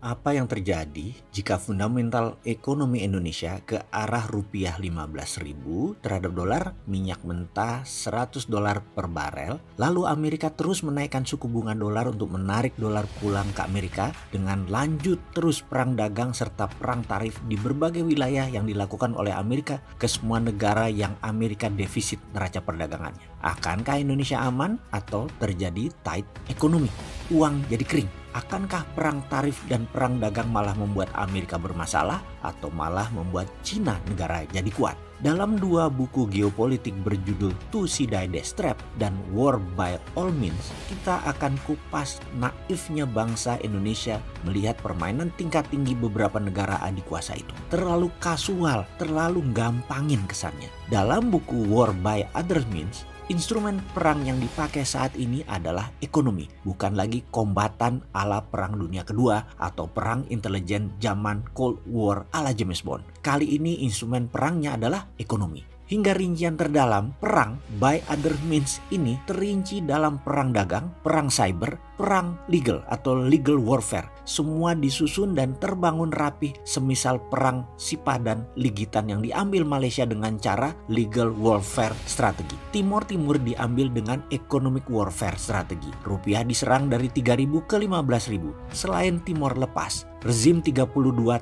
Apa yang terjadi jika fundamental ekonomi Indonesia ke arah rupiah 15.000 terhadap dolar, minyak mentah $100 per barel, lalu Amerika terus menaikkan suku bunga dolar untuk menarik dolar pulang ke Amerika dengan lanjut terus perang dagang serta perang tarif di berbagai wilayah yang dilakukan oleh Amerika ke semua negara yang Amerika defisit neraca perdagangannya. Akankah Indonesia aman atau terjadi tight ekonomi? Uang jadi kering. Akankah perang tarif dan perang dagang malah membuat Amerika bermasalah atau malah membuat Cina negara jadi kuat? Dalam dua buku geopolitik berjudul Thucydides Trap dan War by All Means, kita akan kupas naifnya bangsa Indonesia melihat permainan tingkat tinggi beberapa negara adikuasa itu. Terlalu kasual, terlalu gampangin kesannya. Dalam buku War by Other Means, instrumen perang yang dipakai saat ini adalah ekonomi, bukan lagi kombatan ala Perang Dunia Kedua atau perang intelijen zaman Cold War ala James Bond. Kali ini instrumen perangnya adalah ekonomi. Hingga rincian terdalam, perang by other means ini terinci dalam perang dagang, perang cyber, perang legal atau legal warfare. Semua disusun dan terbangun rapi semisal perang Sipah dan Ligitan yang diambil Malaysia dengan cara legal warfare strategi. Timur Timur diambil dengan economic warfare strategi. Rupiah diserang dari 3.000 ke 15.000. Selain Timor lepas, rezim 32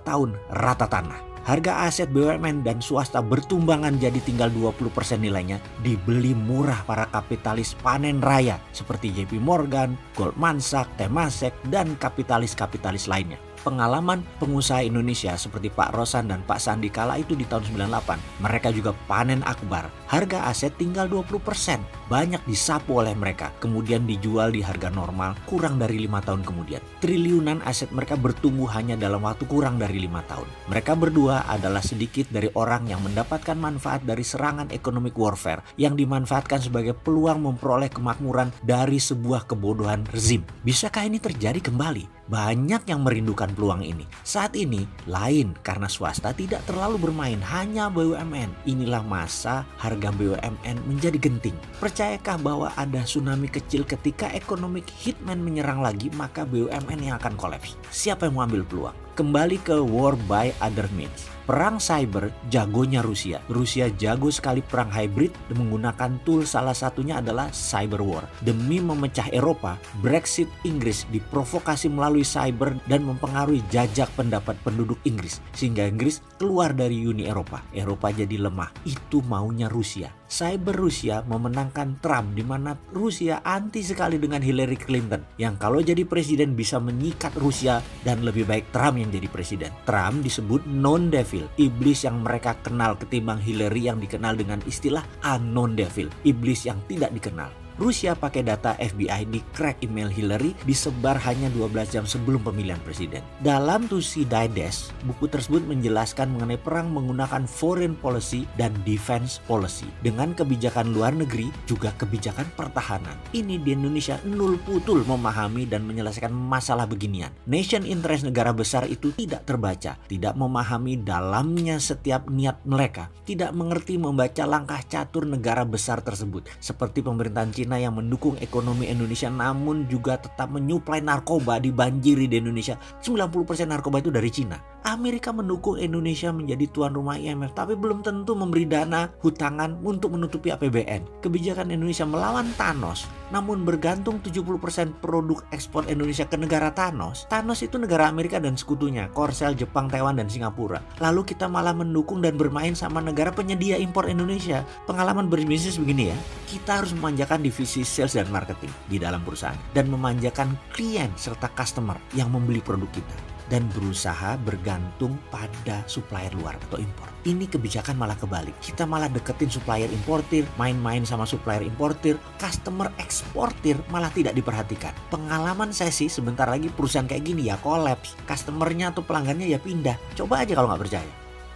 tahun rata tanah. Harga aset BUMN dan swasta bertumbangan jadi tinggal 20% nilainya, dibeli murah para kapitalis panen raya seperti JP Morgan, Goldman Sachs, Temasek, dan kapitalis-kapitalis lainnya. Pengalaman pengusaha Indonesia seperti Pak Rosan dan Pak Sandi kala itu di tahun 98, mereka juga panen akbar. Harga aset tinggal 20%, banyak disapu oleh mereka, kemudian dijual di harga normal kurang dari 5 tahun kemudian. Triliunan aset mereka bertumbuh hanya dalam waktu kurang dari 5 tahun. Mereka berdua adalah sedikit dari orang yang mendapatkan manfaat dari serangan economic warfare yang dimanfaatkan sebagai peluang memperoleh kemakmuran dari sebuah kebodohan rezim. Bisakah ini terjadi kembali? Banyak yang merindukan peluang ini. Saat ini lain karena swasta tidak terlalu bermain, hanya BUMN. Inilah masa harga BUMN menjadi genting. Percayakah bahwa ada tsunami kecil ketika economic hitman menyerang lagi, maka BUMN yang akan kolaps? Siapa yang mau ambil peluang? Kembali ke war by other means. Perang cyber jagonya Rusia. Rusia jago sekali perang hybrid dan menggunakan tool, salah satunya adalah cyber war. Demi memecah Eropa, Brexit Inggris diprovokasi melalui cyber dan mempengaruhi jajak pendapat penduduk Inggris. Sehingga Inggris keluar dari Uni Eropa. Eropa jadi lemah. Itu maunya Rusia. Cyber Rusia memenangkan Trump, di mana Rusia anti sekali dengan Hillary Clinton yang kalau jadi presiden bisa menyikat Rusia dan lebih baik Trump yang jadi presiden. Trump disebut non-devil, iblis yang mereka kenal ketimbang Hillary yang dikenal dengan istilah unknown devil, iblis yang tidak dikenal. Rusia pakai data FBI di crack email Hillary disebar hanya 12 jam sebelum pemilihan presiden. Dalam Thucydides, buku tersebut menjelaskan mengenai perang menggunakan foreign policy dan defense policy. Dengan kebijakan luar negeri, juga kebijakan pertahanan. Ini di Indonesia nul putul memahami dan menyelesaikan masalah beginian. Nation interest negara besar itu tidak terbaca, tidak memahami dalamnya setiap niat mereka, tidak mengerti membaca langkah catur negara besar tersebut, seperti pemerintahan Cina yang mendukung ekonomi Indonesia namun juga tetap menyuplai narkoba, dibanjiri di Indonesia. 90% narkoba itu dari Cina. Amerika mendukung Indonesia menjadi tuan rumah IMF tapi belum tentu memberi dana hutangan untuk menutupi APBN. Kebijakan Indonesia melawan Thanos namun bergantung 70% produk ekspor Indonesia ke negara Thanos. Thanos itu negara Amerika dan sekutunya, Korsel, Jepang, Taiwan, dan Singapura. Lalu kita malah mendukung dan bermain sama negara penyedia impor Indonesia. Pengalaman berbisnis begini ya, kita harus memanjakan divisi sales dan marketing di dalam perusahaan dan memanjakan klien serta customer yang membeli produk kita dan berusaha bergantung pada supplier luar atau impor. Ini kebijakan malah kebalik. Kita malah deketin supplier importir, main-main sama supplier importir, customer eksportir malah tidak diperhatikan. Pengalaman saya sih sebentar lagi perusahaan kayak gini ya kolaps, customernya atau pelanggannya ya pindah. Coba aja kalau nggak percaya.